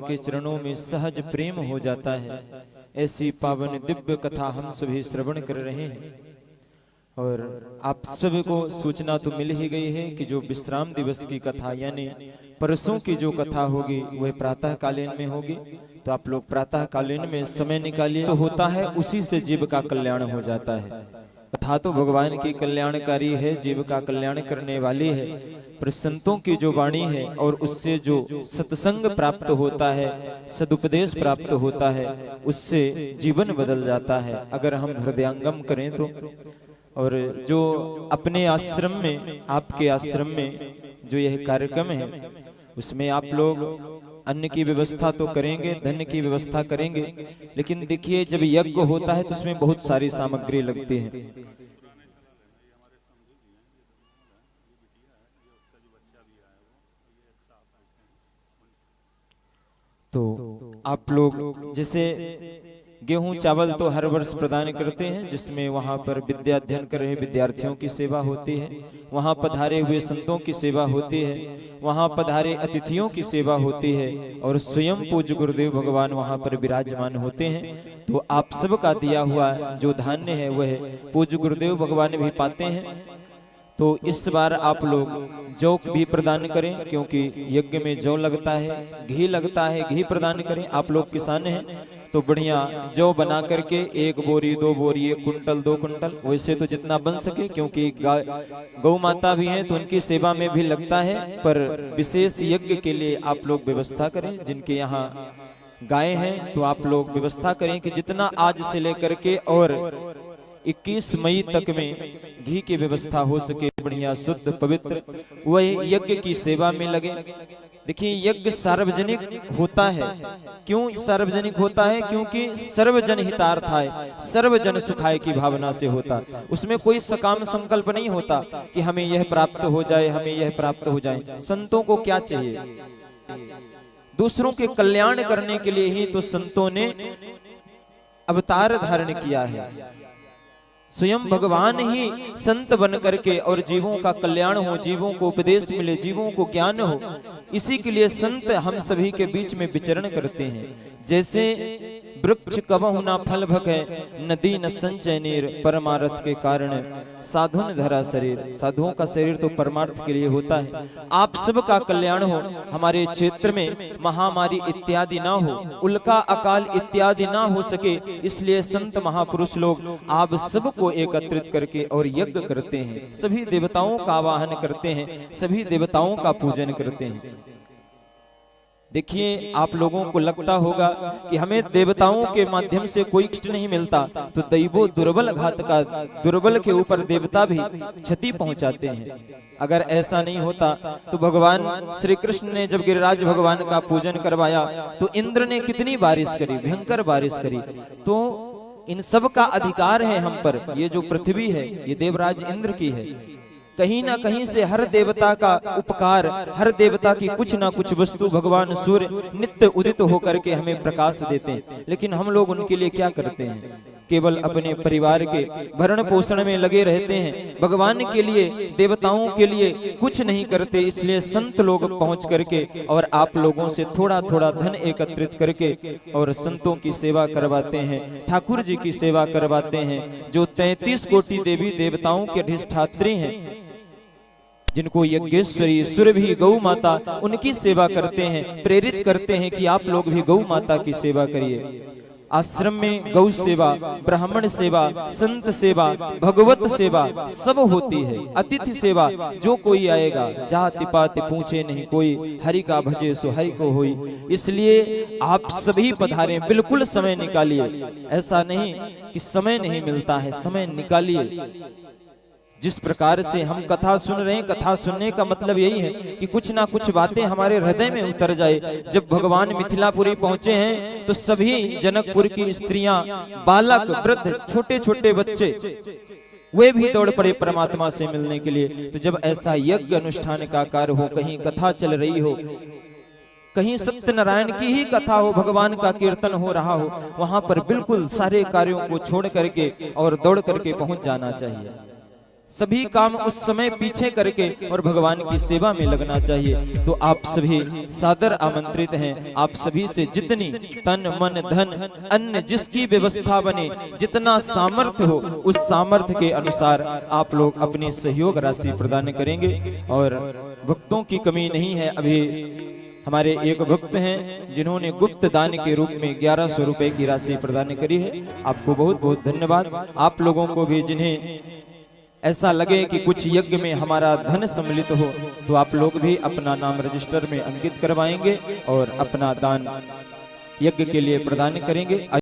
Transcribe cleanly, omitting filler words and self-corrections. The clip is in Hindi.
के चरणों में सहज प्रेम हो जाता है। ऐसी पावन दिव्य कथा हम सभी श्रवण कर रहे हैं और आप सभी को सूचना तो मिल ही गई है कि जो विश्राम दिवस की कथा यानी परसों की जो कथा होगी वह प्रातः कालीन में होगी। तो आप लोग प्रातः कालीन में समय निकालिए, तो होता है उसी से जीव का कल्याण हो जाता है। कथा तो भगवान की कल्याणकारी है, जीव का कल्याण करने वाली है, पर संतों की जो वाणी है और उससे जो सत्संग प्राप्त होता है, सदुपदेश प्राप्त होता है, उससे जीवन बदल जाता है अगर हम हृदयंगम करें तो। और जो अपने आश्रम में, आपके आश्रम में जो यह कार्यक्रम है उसमें आप लोग अन्न की व्यवस्था तो करेंगे, धन की व्यवस्था करेंगे, लेकिन देखिए जब यज्ञ होता है तो उसमें बहुत सारी सामग्री लगती है। तो आप लोग जैसे गेहूं चावल तो हर वर्ष प्रदान करते हैं, जिसमें वहां पर विद्या अध्ययन कर रहे विद्यार्थियों की सेवा होती है, वहां पधारे हुए संतों की सेवा होती है, वहां पधारे अतिथियों की सेवा होती है और स्वयं पूज्य गुरुदेव भगवान वहां पर विराजमान होते हैं। तो आप सबका दिया हुआ जो धान्य है वह पूज्य गुरुदेव भगवान भी पाते हैं। तो इस बार आप लोग जौ भी प्रदान करें, क्योंकि यज्ञ में जौ लगता है, घी लगता है, घी प्रदान करें। आप लोग किसान हैं तो बढ़िया जौ बना करके 1 बोरी 2 बोरी 1 कुंटल 2 कुंटल, वैसे तो जितना बन सके, क्योंकि गौ माता भी हैं तो उनकी सेवा में भी लगता है, पर विशेष यज्ञ के लिए आप लोग व्यवस्था करें। जिनके यहाँ गाय हैं तो आप लोग व्यवस्था करें कि जितना आज से लेकर के और 21 मई तक में घी की व्यवस्था हो सके, बढ़िया शुद्ध पवित्र वह यज्ञ की सेवा में लगे। देखिए यज्ञ सार्वजनिक होता है। क्यों सार्वजनिक होता है? क्योंकि सर्वजन हितार्थाय, सर्वजन सुखाय की भावना से होता। उसमें कोई सकाम संकल्प नहीं होता कि हमें यह प्राप्त हो जाए, हमें यह प्राप्त हो जाए। संतों को क्या चाहिए? दूसरों के कल्याण करने के लिए ही तो संतों ने अवतार धारण किया है। स्वयं भगवान ही संत बन करके और जीवों का कल्याण हो, जीवों को उपदेश मिले, जीवों को ज्ञान हो, इसी के लिए संत हम सभी के बीच में विचरण करते हैं। जैसे वृक्ष कबहु ना फल भकै, नदी न संचय नीर, परमार्थ के कारण साधु न धरा शरीर। साधुओं का शरीर तो परमार्थ के लिए होता है। आप सबका कल्याण हो, हमारे क्षेत्र में महामारी इत्यादि ना हो, उल्का अकाल इत्यादि ना हो सके, इसलिए संत महापुरुष लोग आप सबको एकत्रित करके और यज्ञ करते हैं। सभी देवताओं का आवाहन करते हैं, सभी देवताओं का पूजन करते हैं। देखिए आप लोगों को लगता होगा कि हमें देवताओं के माध्यम से कोई कष्ट नहीं मिलता, तो दैवो दुर्बल घात का, दुर्बल के ऊपर देवता भी क्षति पहुंचाते हैं। अगर ऐसा नहीं होता तो भगवान श्री कृष्ण ने जब गिरिराज भगवान का पूजन करवाया तो इंद्र ने कितनी बारिश करी, भयंकर बारिश करी। तो इन सब का अधिकार है हम पर। ये जो पृथ्वी है ये देवराज इंद्र की है। कहीं ना कहीं से हर देवता का उपकार, हर देवता की कुछ ना कुछ वस्तु भगवान सूर्य नित्य उदित होकर के हमें प्रकाश देते हैं, लेकिन हम लोग उनके लिए क्या करते हैं? केवल अपने परिवार के भरण पोषण में लगे रहते हैं, भगवान के लिए, देवताओं के लिए कुछ नहीं करते। इसलिए संत लोग पहुंच करके और आप लोगों से थोड़ा थोड़ा धन एकत्रित करके और संतों की सेवा करवाते हैं, ठाकुर जी की सेवा करवाते हैं। जो 33 कोटि देवी देवताओं के अधिष्ठात्री हैं, जिनको यज्ञेश्वरी सुरभि गौ माता उनकी सेवा करते हैं, प्रेरित करते हैं कि आप लोग भी गौ माता की सेवा करिए। आश्रम में गौ सेवा, ब्राह्मण सेवा, संत सेवा, भगवत सेवा सब होती है। अतिथि सेवा, जो कोई आएगा जाति पाति पूछे नहीं कोई, हरि का भजे सो हरि को होई। इसलिए आप सभी पधारें, बिल्कुल समय निकालिए। ऐसा नहीं कि समय नहीं मिलता है, समय निकालिए। जिस प्रकार से हम कथा सुन रहे हैं, कथा सुनने का मतलब यही है कि कुछ ना कुछ बातें हमारे हृदय में उतर जाए। जब भगवान मिथिलापुरी पहुंचे हैं तो सभी जनकपुर की स्त्रियां, बालक, वृद्ध, छोटे छोटे बच्चे, वे भी दौड़ पड़े परमात्मा से मिलने के लिए। तो जब ऐसा यज्ञ अनुष्ठान का कार्य हो, कहीं कथा चल रही हो, कहीं सत्यनारायण की ही कथा हो, भगवान का कीर्तन हो रहा हो, वहां पर बिल्कुल सारे कार्यों को छोड़ करके और दौड़ करके पहुंच जाना चाहिए। सभी काम उस समय पीछे करके और भगवान की सेवा में लगना चाहिए। तो आप सभी सादर आमंत्रित हैं। आप सभी से जितनी तन मन धन अन्न जिसकी व्यवस्था बने, जितना सामर्थ्य हो, उस सामर्थ्य के अनुसार आप लोग अपनी सहयोग राशि प्रदान करेंगे। और भक्तों की कमी नहीं है। अभी हमारे एक भक्त हैं जिन्होंने गुप्त दान के रूप में 1100 रुपए की राशि प्रदान करी है। आपको बहुत बहुत धन्यवाद। आप लोगों को भी जिन्हें ऐसा लगे कि कुछ यज्ञ में हमारा धन सम्मिलित हो, तो आप लोग भी अपना नाम रजिस्टर में अंकित करवाएंगे और अपना दान यज्ञ के लिए प्रदान करेंगे।